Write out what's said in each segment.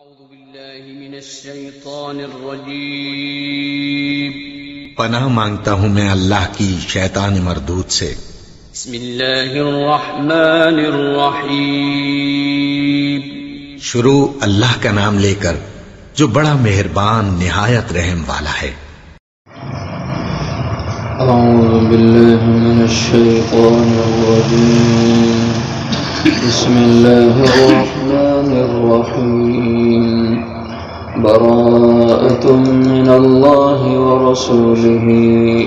أعوذ بالله من الشيطان الرجيم پناہ مانگتا ہوں میں اللہ کی شیطان مردود سے۔ بسم الله الرحمن الرحيم شروع اللہ کا نام لے کر جو بڑا مہربان نہایت رحم والا ہے۔ أعوذ بالله من الشيطان الرجيم بسم الله الرحمن الرحيم براءة من الله ورسوله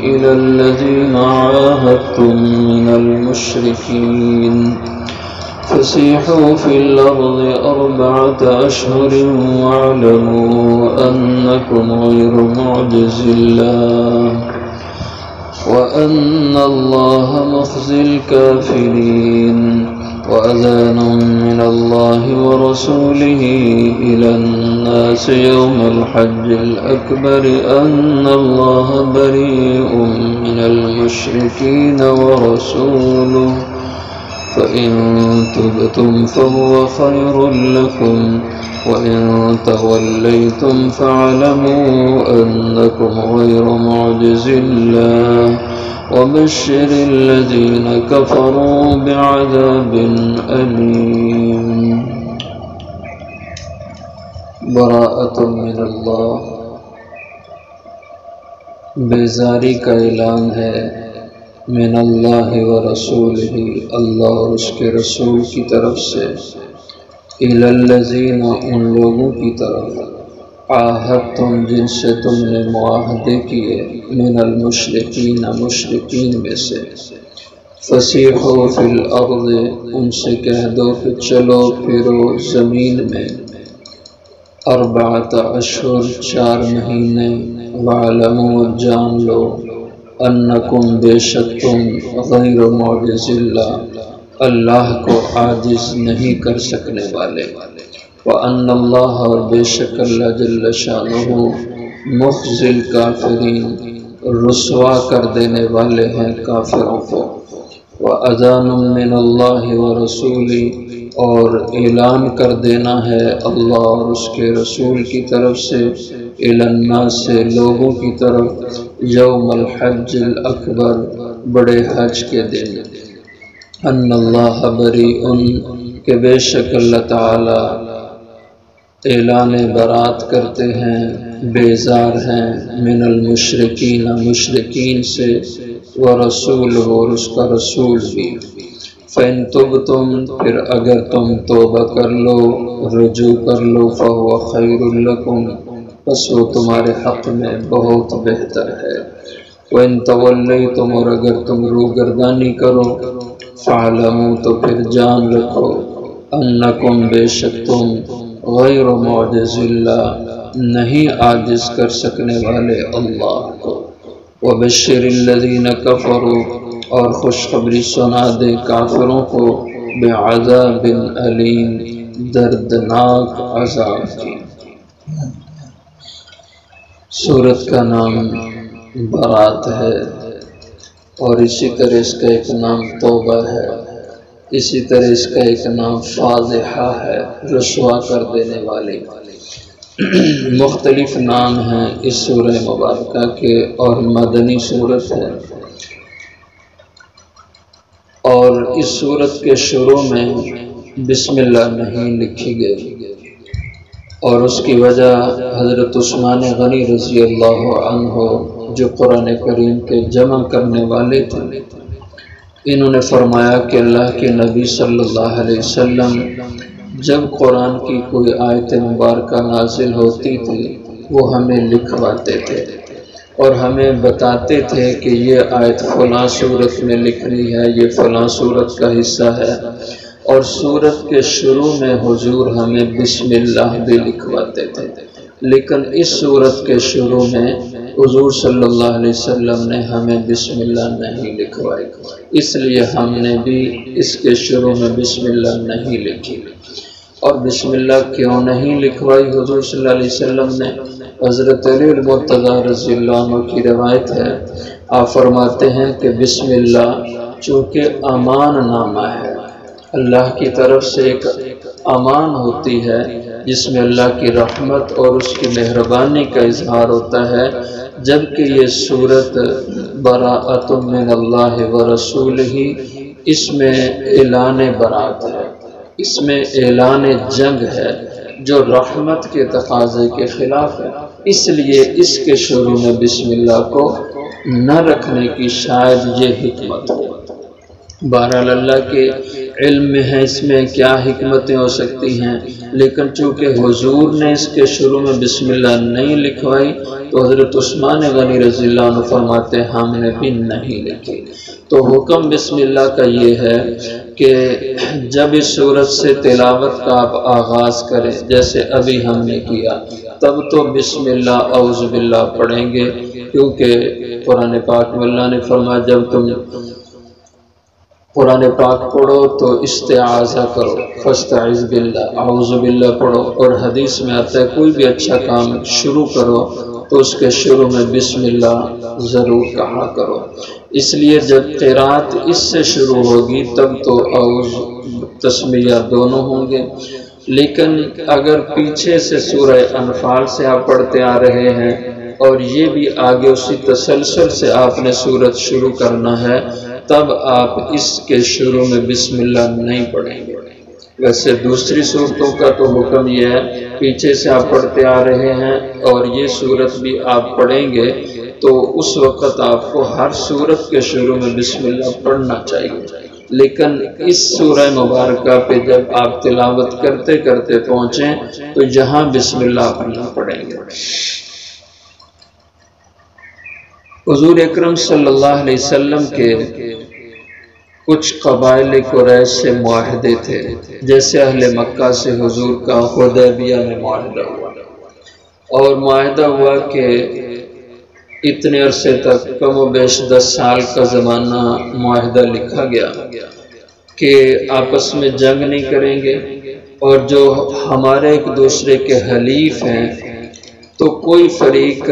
إلى الذين عاهدتم من المشركين فسيحوا في الأرض 4 أشهر واعلموا أنكم غير معجز الله وأن الله مخزي الكافرين وأذان من الله ورسوله إلى الناس يوم الحج الأكبر أن الله بريء من المشركين ورسوله فإن تبتم فهو خير لكم وإن توليتم فاعلموا أنكم غير معجز الله وبشر الذين كفروا بعذاب أليم۔ براءة من اللہ، بیزاری کا اعلان ہے من اللہ و رسولہ، اللہ اور اس کے رسول کی طرف سے، الی الذین ان لوگوں کی طرف، عاہدتم جن سے تم نے معاہدے کیے، من المشرکین مشرکین میں سے، فسیحوا فی الارض ان سے کہہ دو کہ چلو پھرو زمین میں، 4 اشہر 4 مہینے، وعلموا جان لو، انکم بے شک تم غیر معجز اللہ، اللہ کو عاجز نہیں کر سکنے والے، وَأَنَّ اللَّهَ اور بے شک اللہ جل شانہ مخزی الکافرین رسوا کر دینے والے ہیں کافروں کو، وَأَذَانٌ مِّنَ اللَّهِ وَرَسُولِهِ اور اعلان کر دینا ہے اللہ اور اس کے رسول کی طرف سے، الی الناس لوگوں کی طرف، یوم الحج الاکبر بڑے حج کے دن، ان اللہ بریء کہ بے شک اللہ تعالی اعلان برات کرتے ہیں، بیزار ہیں، من المشرکین مشرکین سے، ورسولہ اور اس کا رسول بھی، فَإِن تُبْتُمْ پھر اگر تم توبہ کر لو، رجوع کر لو، فَهُوَ خَيْرٌ لَكُمْ پس وہ تمہارے حق میں بہت بہتر ہے، وَإِن تَوَلَّيْتُمْ اور اگر تم روگردانی کرو، فَاعْلَمُوا تو پھر جان رکھو، أَنَّكُمْ بے شک تم غیر معجز اللہ نہیں عاجز کر سکنے والے اللہ کو، وَبَشِّرِ الَّذِينَ كَفَرُوا اور خوشخبری سنا دے کافروں کو، بعذاب علیم دردناک عذاب کی۔ سورت کا نام برات ہے اور اسی طرح اس کا ایک نام توبہ ہے، اسی طرح اس کا ایک نام فاضحہ ہے، رسوا کر دینے والی۔ مختلف نام ہیں اس سورہ مبارکہ کے اور مدنی سورت ہے، اور اس سورت کے شروع میں بسم اللہ نہیں لکھی گئی، اور اس کی وجہ حضرت عثمان غنی رضی اللہ عنہ جو قرآن کریم کے جمع کرنے والے تھے، انہوں نے فرمایا کہ اللہ کے نبی صلی اللہ علیہ وسلم جب قرآن کی کوئی آیت مبارکہ نازل ہوتی تھی وہ ہمیں لکھواتے تھے اور ہمیں بتاتے تھے کہ یہ آیت فلاں سورت میں لکھنی ہے، یہ فلاں سورت کا حصہ ہے، اور سورت کے شروع میں حضور ہمیں بسم اللہ بھی لکھواتے تھے، لیکن اس سورت کے شروع میں حضور صلی اللہ علیہ وسلم نے ہمیں بسم اللہ نہیں لکھوائی، اس لیے ہم نے بھی اس کے شروع میں بسم اللہ نہیں لکھی۔ اور بسم اللہ کیوں نہیں لکھوائی حضور صلی اللہ علیہ وسلم نے؟ حضرت علی المرتضی رضی اللہ عنہ کی روایت ہے، آپ فرماتے ہیں کہ بسم اللہ چونکہ امان نامہ ہے، اللہ کی طرف سے ایک امان ہوتی ہے، جس میں اللہ کی رحمت اور اس کی مہربانی کا اظہار ہوتا ہے، جبکہ یہ صورت براءۃ من اللہ ورسولہ، اس میں اعلان برات ہے، اس میں اعلان جنگ ہے جو رحمت کے تقاضے کے خلاف ہے، اس لیے اس کے شروع میں بسم اللہ کو نہ رکھنے کی شاید یہ حکمت ہو۔ بہرحال اللہ کے علم میں ہے اس میں کیا حکمتیں ہو سکتی ہیں، لیکن چونکہ حضور نے اس کے شروع میں بسم اللہ نہیں لکھوائی تو حضرت عثمان غنی رضی اللہ عنہ فرماتے ہیں ہم نے بھی نہیں لکھی۔ تو حکم بسم اللہ کا یہ ہے کہ جب اس صورت سے تلاوت کا آپ آغاز کریں، جیسے ابھی ہم نے کیا، تب تو بسم اللہ اعوذ باللہ پڑھیں گے، کیونکہ قرآن پاک میں اللہ نے فرمایا جب تم قرآن پاک پڑھو تو استعاذہ کرو، فاستعذ باللہ، اعوذ باللہ پڑھو، اور حدیث میں آتا ہے کوئی بھی اچھا کام شروع کرو تو اس کے شروع میں بسم اللہ ضرور کہا کرو۔ اس لیے جب قرات اس سے شروع ہوگی تب تو اعوذ تسمیہ دونوں ہوں گے، لیکن اگر پیچھے سے سورہ انفال سے آپ پڑھتے آ رہے ہیں اور یہ بھی آگے اسی تسلسل سے آپ نے سورت شروع کرنا ہے، تب آپ اس کے شروع میں بسم اللہ نہیں پڑھیں گے۔ ویسے دوسری صورتوں کا تو حکم یہ ہے پیچھے سے آپ پڑھتے آ رہے ہیں اور یہ صورت بھی آپ پڑھیں گے تو اس وقت آپ کو ہر صورت کے شروع میں بسم اللہ پڑھنا چاہیے، لیکن اس سورہ مبارکہ پہ جب آپ تلاوت کرتے کرتے پہنچیں تو یہاں بسم اللہ پڑھنا پڑیں گے۔ حضور اکرم صلی اللہ علیہ وسلم کے کچھ قبائل قریش سے معاہدے تھے، جیسے اہل مکہ سے حضور کا حدیبیہ میں معاہدہ ہوا، اور معاہدہ ہوا کہ اتنے عرصے تک کم و بیش 10 سال کا زمانہ معاہدہ لکھا گیا کہ آپس میں جنگ نہیں کریں گے، اور جو ہمارے ایک دوسرے کے حلیف ہیں تو کوئی فریق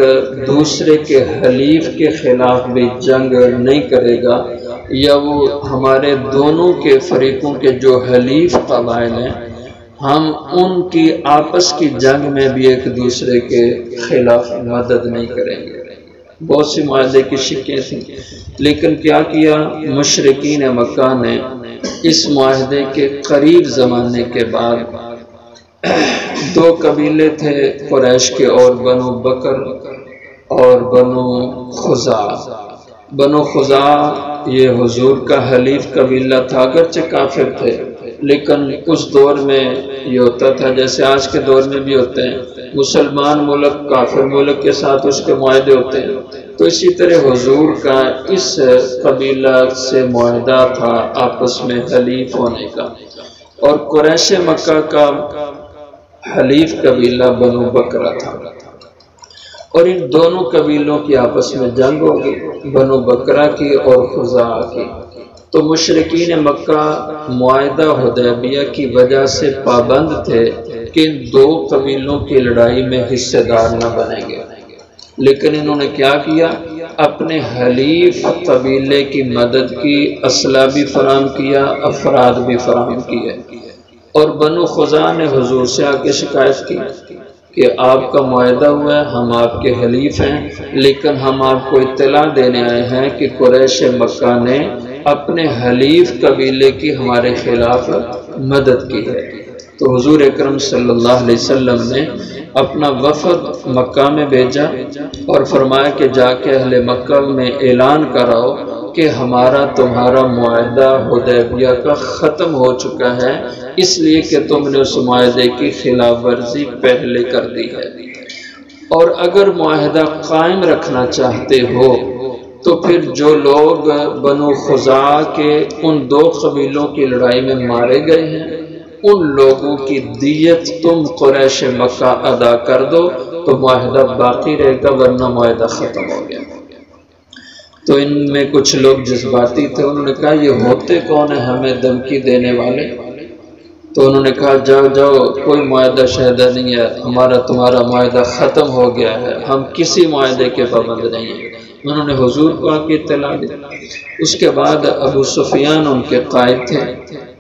دوسرے کے حلیف کے خلاف بھی جنگ نہیں کرے گا، یا وہ ہمارے دونوں کے فریقوں کے جو حلیف قبائل ہیں ہم ان کی آپس کی جنگ میں بھی ایک دوسرے کے خلاف مدد نہیں کریں گے۔ بہت سی معاہدے کی شکیں تھیں، لیکن کیا کیا مشرکین مکہ نے اس معاہدے کے قریب زمانے کے بعد 2 قبیلے تھے قریش کے، اور بنو بکر اور بنو خزاعہ۔ بنو خزاعہ یہ حضور کا حلیف قبیلہ تھا، اگرچہ کافر تھے، لیکن اس دور میں یہ ہوتا تھا جیسے آج کے دور میں بھی ہوتے ہیں، مسلمان ملک کافر ملک کے ساتھ اس کے معاہدے ہوتے ہیں، تو اسی طرح حضور کا اس قبیلہ سے معاہدہ تھا آپس میں حلیف ہونے کا، اور قریش مکہ کا حلیف قبیلہ بنو بکرہ تھا، اور ان دونوں قبیلوں کی آپس میں جنگ ہو گئی، بنو بکرہ کی اور خزاعہ کی۔ تو مشرکین مکہ معاہدہ حدیبیہ کی وجہ سے پابند تھے کہ ان 2 قبیلوں کی لڑائی میں حصے دار نہ بنیں گے، لیکن انہوں نے کیا کیا، اپنے حلیف قبیلے کی مدد کی، اسلحہ بھی فراہم کیا، افراد بھی فراہم کیے، اور بنو خزاعہ نے حضور سے آ کے شکایت کی کہ آپ کا معاہدہ ہوا ہے، ہم آپ کے حلیف ہیں، لیکن ہم آپ کو اطلاع دینے آئے ہیں کہ قریش مکہ نے اپنے حلیف قبیلے کی ہمارے خلاف مدد کی ہے۔ تو حضور اکرم صلی اللہ علیہ وسلم نے اپنا وفد مکہ میں بھیجا اور فرمایا کہ جا کے اہل مکہ میں اعلان کراؤ کہ ہمارا تمہارا معاہدہ حدیبیہ کا ختم ہو چکا ہے، اس لیے کہ تم نے اس معاہدے کی خلاف ورزی پہلے کر دی ہے، اور اگر معاہدہ قائم رکھنا چاہتے ہو تو پھر جو لوگ بنو خزاعہ کے ان 2 قبیلوں کی لڑائی میں مارے گئے ہیں ان لوگوں کی دیت تم قریش مکہ ادا کر دو تو معاہدہ باقی رہے گا، ورنہ معاہدہ ختم ہو گیا۔ تو ان میں کچھ لوگ جذباتی تھے، انہوں نے کہا یہ ہوتے کون ہیں ہمیں دھمکی دینے والے؟ تو انہوں نے کہا جاؤ جاؤ، کوئی معاہدہ شاہدہ نہیں ہے، ہمارا تمہارا معاہدہ ختم ہو گیا ہے، ہم کسی معاہدے کے پابند نہیں ہیں۔ انہوں نے حضور کو آ کے اطلاع دی۔ اس کے بعد ابو سفیان ان کے قائد تھے،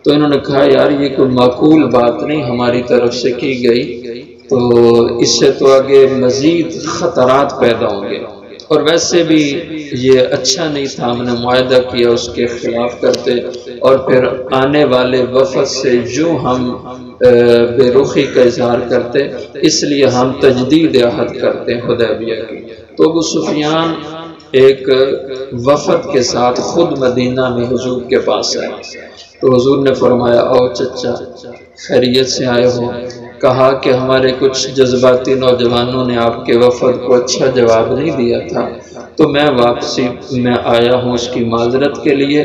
تو انہوں نے کہا یار یہ کوئی معقول بات نہیں ہماری طرف سے کی گئی، تو اس سے تو آگے مزید خطرات پیدا ہوں گے، اور ویسے بھی یہ اچھا نہیں تھا، ہم نے معاہدہ کیا اس کے خلاف کرتے، اور پھر آنے والے وفد سے یوں ہم بے رخی کا اظہار کرتے، اس لیے ہم تجدید عہد کرتے ہیں حدیبیہ کی۔ تو ابو سفیان ایک وفد کے ساتھ خود مدینہ میں حضور کے پاس آئے، تو حضور نے فرمایا او چچا خیریت سے آئے ہو؟ کہا کہ ہمارے کچھ جذباتی نوجوانوں نے آپ کے وفد کو اچھا جواب نہیں دیا تھا، تو میں واپسی میں آیا ہوں اس کی معذرت کے لیے،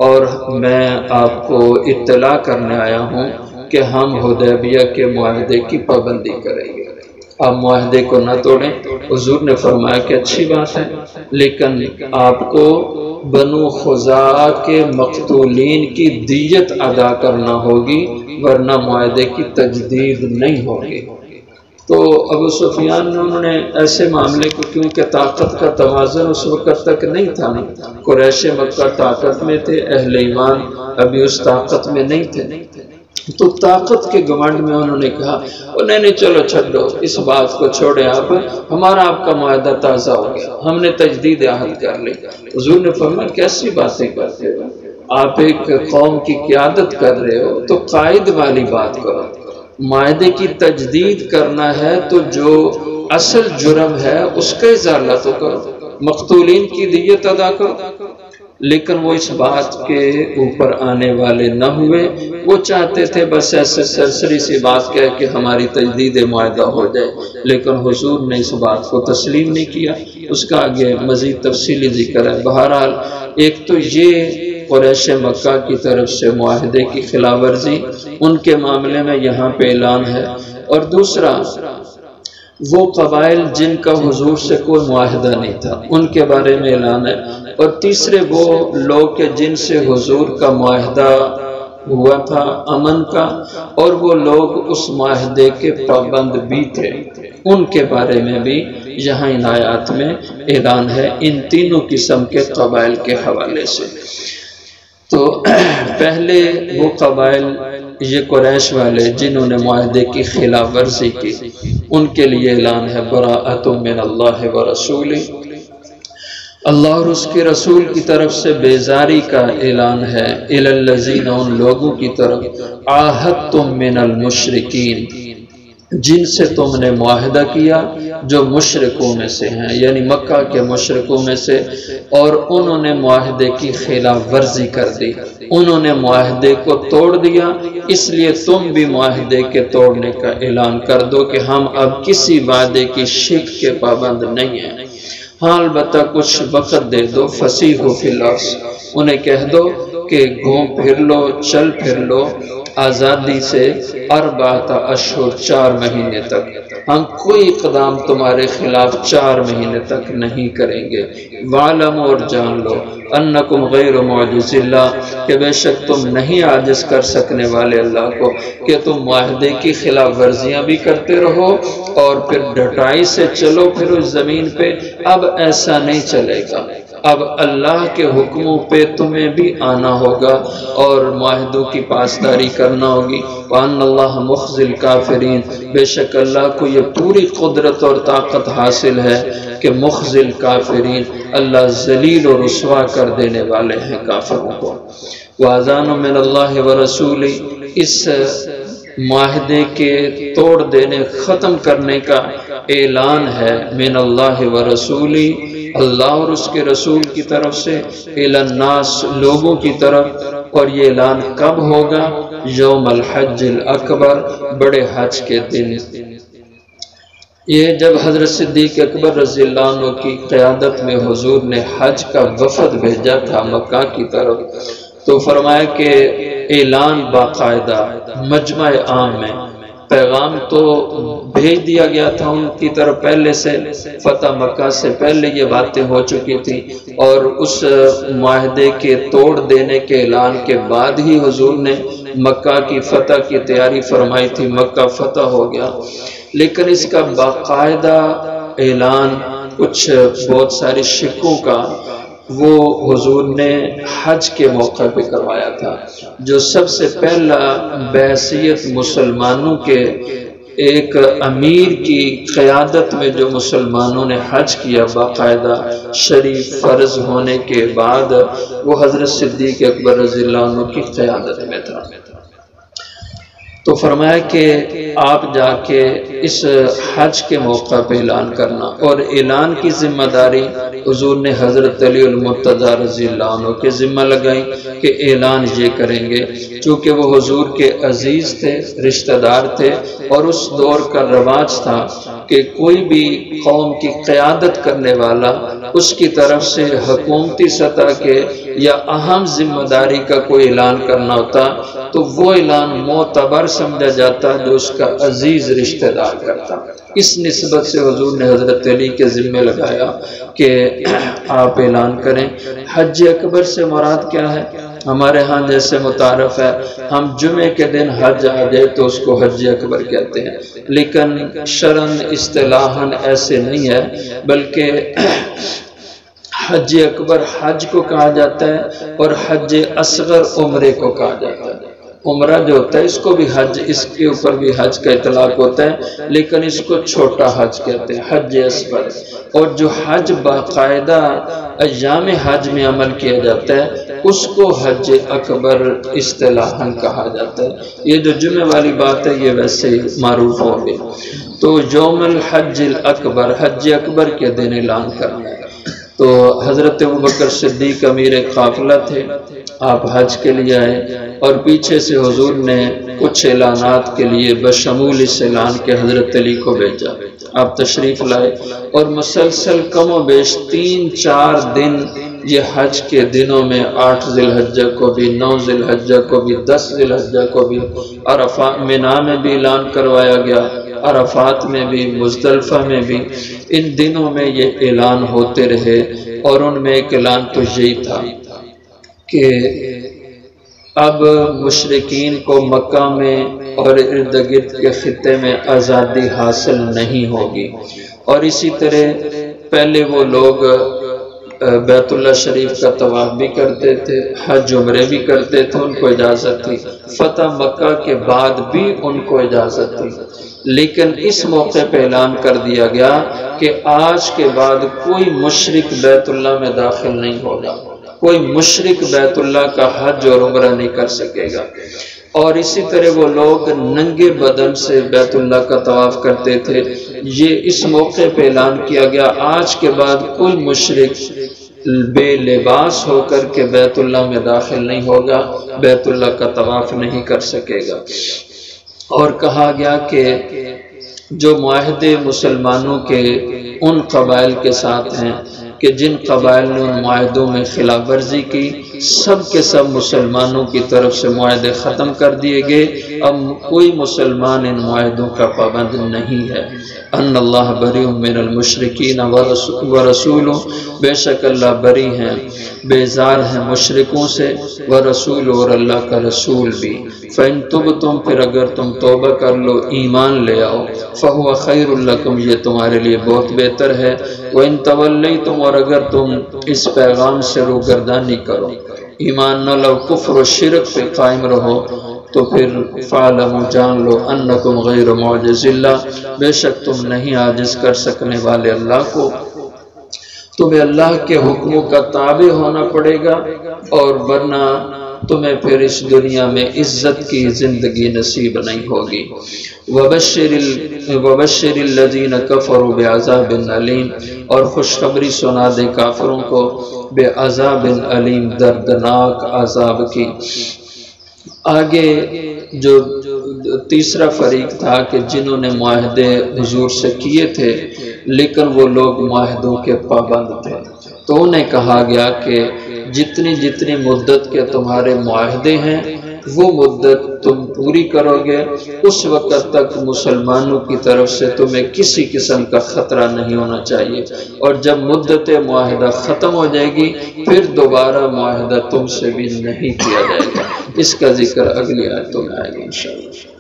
اور میں آپ کو اطلاع کرنے آیا ہوں کہ ہم حدیبیہ کے معاہدے کی پابندی کریں گے، آپ معاہدے کو نہ توڑیں۔ حضور نے فرمایا کہ اچھی بات ہے، لیکن آپ کو بنو خزاعہ کے مقتولین کی دیت ادا کرنا ہوگی، ورنہ معاہدے کی تجدید نہیں ہوگی۔ تو ابو سفیان نے انہوں نے ایسے معاملے کو، کیونکہ طاقت کا توازن اس وقت تک نہیں تھا، قریش مکہ طاقت میں تھے، اہل ایمان ابھی اس طاقت میں نہیں تھے، تو طاقت کے گھمنڈ میں انہوں نے کہا نہیں چلو چھڈو اس بات کو، چھوڑے آپ، ہمارا آپ کا معاہدہ تازہ ہو گیا، ہم نے تجدید عہد کر لی۔ حضور نے فرمایا کیسی باتیں کرتے ہو، آپ ایک قوم کی قیادت کر رہے ہو تو قائد والی بات کرو، معاہدے کی تجدید کرنا ہے تو جو اصل جرم ہے اس کا ازالہ تو کرو، مقتولین کی دیت ادا کرو۔ لیکن وہ اس بات کے اوپر آنے والے نہ ہوئے، وہ چاہتے تھے بس ایسے سرسری سی بات کہہ کہ ہماری تجدید معاہدہ ہو جائے، لیکن حضور نے اس بات کو تسلیم نہیں کیا، اس کا آگے مزید تفصیلی ذکر ہے۔ بہرحال ایک تو یہ قریش مکہ کی طرف سے معاہدے کی خلاف ورزی ان کے معاملے میں یہاں پہ اعلان ہے، اور دوسرا وہ قبائل جن کا حضور سے کوئی معاہدہ نہیں تھا ان کے بارے میں اعلان ہے، اور تیسرے وہ لوگ کہ جن سے حضور کا معاہدہ ہوا تھا امن کا، اور وہ لوگ اس معاہدے کے پابند بھی تھے، ان کے بارے میں بھی یہاں ان آیات میں اعلان ہے، ان تینوں قسم کے قبائل کے حوالے سے۔ تو پہلے وہ قبائل یہ قریش والے جنہوں نے معاہدے کی خلاف ورزی کی، ان کے لیے اعلان ہے براءۃ من اللہ ورسولہ، اللہ اور اس کے رسول کی طرف سے بیزاری کا اعلان ہے، الی الذین ان لوگوں کی طرف عاہدتم من المشرکین جن سے تم نے معاہدہ کیا، جو مشرکوں میں سے ہیں، یعنی مکہ کے مشرکوں میں سے، اور انہوں نے معاہدے کی خلاف ورزی کر دی، انہوں نے معاہدے کو توڑ دیا، اس لیے تم بھی معاہدے کے توڑنے کا اعلان کر دو کہ ہم اب کسی وعدے کی شک کے پابند نہیں ہیں، ہاں البتہ کچھ وقت دے دو، فسیحوا فی الارض، انہیں کہہ دو کہ گھوم پھر لو، چل پھر لو آزادی سے، 4 اشہر 4 مہینے تک، ہم کوئی اقدام تمہارے خلاف 4 مہینے تک نہیں کریں گے، وعلم اور جان لو انکم غیر معجز اللہ کہ بے شک تم نہیں عاجز کر سکنے والے اللہ کو، کہ تم معاہدے کی خلاف ورزیاں بھی کرتے رہو اور پھر ڈٹائی سے چلو پھر اس زمین پہ، اب ایسا نہیں چلے گا، اب اللہ کے حکموں پہ تمہیں بھی آنا ہوگا اور معاہدوں کی پاسداری کرنا ہوگی، وَأَنَّ اللَّهَ مُخْزِي الْكَافِرِينَ بے شک اللہ کو یہ پوری قدرت اور طاقت حاصل ہے کہ مخزی الکافرین اللہ ذلیل و رسوا کر دینے والے ہیں کافروں کو۔ وَأَذَانٌ مِّنَ اللَّهِ وَرَسُولِهِ اس معاہدے کے توڑ دینے ختم کرنے کا اعلان ہے، من اللہ ورسولہ اللہ اور اس کے رسول کی طرف سے، الی الناس لوگوں کی طرف، اور یہ اعلان کب ہوگا؟ یوم الحج الاکبر بڑے حج کے دن۔ یہ جب حضرت صدیق اکبر رضی اللہ عنہ کی قیادت میں حضور نے حج کا وفد بھیجا تھا مکہ کی طرف، تو فرمایا کہ اعلان باقاعدہ مجمع عام میں، پیغام تو بھیج دیا گیا تھا ان کی طرف پہلے سے، فتح مکہ سے پہلے یہ باتیں ہو چکی تھی، اور اس معاہدے کے توڑ دینے کے اعلان کے بعد ہی حضور نے مکہ کی فتح کی تیاری فرمائی تھی، مکہ فتح ہو گیا، لیکن اس کا باقاعدہ اعلان کچھ بہت ساری شکوں کا وہ حضور نے حج کے موقع پہ کروایا تھا، جو سب سے پہلا بحیثیت مسلمانوں کے ایک امیر کی قیادت میں جو مسلمانوں نے حج کیا باقاعدہ شریف فرض ہونے کے بعد، وہ حضرت صدیق اکبر رضی اللہ عنہ کی قیادت میں تھا۔ تو فرمایا کہ آپ جا کے اس حج کے موقع پہ اعلان کرنا، اور اعلان کی ذمہ داری حضور نے حضرت علی المرتضیٰ رضی اللہ عنہ کے ذمہ لگائی کہ اعلان یہ کریں گے، چونکہ وہ حضور کے عزیز تھے، رشتہ دار تھے، اور اس دور کا رواج تھا کہ کوئی بھی قوم کی قیادت کرنے والا اس کی طرف سے حکومتی سطح کے یا اہم ذمہ داری کا کوئی اعلان کرنا ہوتا تو وہ اعلان معتبر سمجھا جاتا جو اس کا عزیز رشتہ دار کرتا۔ اس نسبت سے حضور نے حضرت علی کے ذمہ لگایا کہ آپ اعلان کریں۔ حج اکبر سے مراد کیا ہے؟ ہمارے ہاں جیسے متعارف ہے ہم جمعے کے دن حج آ جائے تو اس کو حج اکبر کہتے ہیں، لیکن شرعاً اصطلاحاً ایسے نہیں ہے، بلکہ حج اکبر حج کو کہا جاتا ہے اور حج اصغر عمرے کو کہا جاتا ہے۔ عمرہ جو ہوتا ہے اس کو بھی حج، اس کے اوپر بھی حج کا اطلاق ہوتا ہے، لیکن اس کو چھوٹا حج کہتے ہیں، حج اصغر۔ اور جو حج باقاعدہ ایام حج میں عمل کیا جاتا ہے اس کو حج اکبر اصطلاحاً کہا جاتا ہے۔ یہ جو جمعے والی بات ہے یہ ویسے معروف ہو گئی۔ تو یوم الحج الاکبر، حج اکبر کے دن اعلان کرنا ہے۔ تو حضرت ابوبکر صدیق امیر قافلہ تھے، آپ حج کے لیے آئے اور پیچھے سے حضور نے کچھ اعلانات کے لیے بشمول اس اعلان کے حضرت علی کو بھیجا، آپ تشریف لائے اور مسلسل کم و بیش 3-4 دن یہ حج کے دنوں میں 8 ذی الحجہ کو بھی، 9 ذی الحجہ کو بھی، 10 ذی الحجہ کو بھی، عرفات منی میں بھی اعلان کروایا گیا، عرفات میں بھی، مزدلفہ میں بھی، ان دنوں میں یہ اعلان ہوتے رہے۔ اور ان میں ایک اعلان تو یہی تھا کہ اب مشرکین کو مکہ میں اور ارد گرد کے خطے میں آزادی حاصل نہیں ہوگی، اور اسی طرح پہلے وہ لوگ بیت اللہ شریف کا طواف بھی کرتے تھے، حج عمرے بھی کرتے تھے، ان کو اجازت تھی، فتح مکہ کے بعد بھی ان کو اجازت تھی، لیکن اس موقع پہ اعلان کر دیا گیا کہ آج کے بعد کوئی مشرک بیت اللہ میں داخل نہیں ہوگا، کوئی مشرک بیت اللہ کا حج اور عمرہ نہیں کر سکے گا۔ اور اسی طرح وہ لوگ ننگے بدن سے بیت اللہ کا طواف کرتے تھے، یہ اس موقع پہ اعلان کیا گیا آج کے بعد کوئی مشرک بے لباس ہو کر کے بیت اللہ میں داخل نہیں ہوگا، بیت اللہ کا طواف نہیں کر سکے گا۔ اور کہا گیا کہ جو معاہدے مسلمانوں کے ان قبائل کے ساتھ ہیں کہ جن قبائل نے ان معاہدوں میں خلاف ورزی کی، سب کے سب مسلمانوں کی طرف سے معاہدے ختم کر دیے گئے، اب کوئی مسلمان ان معاہدوں کا پابند نہیں ہے۔ ان اللہ بری من المشرکین ورسولہ، بے شک اللہ بری ہیں، بیزار ہیں مشرکوں سے، ورسول اور اللہ کا رسول بھی۔ فَإِن تُبْتُمْ، پھر اگر تم توبہ کر لو، ایمان لے آؤ، فَهُوَ خَيْرٌ لَكُمْ، یہ تمہارے لیے بہت بہتر ہے، وَإِن تَوَلَّيْتُمْ، اور اگر تم اس پیغام سے روگردانی کرو، ایمان نہ لو، کفر و شرک پہ قائم رہو، تو پھر فَعْلَمُوا، جان لو، أَنَّكُمْ غَيْرُ مُعْجِزِ اللَّهِ، بے شک تم نہیں عاجز کر سکنے والے اللہ کو، تمہیں اللہ کے حکموں کا تابع ہونا پڑے گا، اور ورنہ تمہیں پھر اس دنیا میں عزت کی زندگی نصیب نہیں ہوگی۔ وَبَشِّرِ الَّذِينَ كَفَرُوا بِعَذَابٍ عَلِيمٍ، اور خوشخبری سنا دے کافروں کو بے عذاب علیم، دردناک عذاب کی۔ آگے جو تیسرا فریق تھا کہ جنہوں نے معاہدے حضور سے کیے تھے لیکن وہ لوگ معاہدوں کے پابند تھے، تو انہیں کہا گیا کہ جتنی جتنی مدت کے تمہارے معاہدے ہیں وہ مدت تم پوری کرو گے، اس وقت تک مسلمانوں کی طرف سے تمہیں کسی قسم کا خطرہ نہیں ہونا چاہیے، اور جب مدت معاہدہ ختم ہو جائے گی پھر دوبارہ معاہدہ تم سے بھی نہیں کیا جائے گا۔ اس کا ذکر اگلی آیتوں میں آئے گا انشاءاللہ۔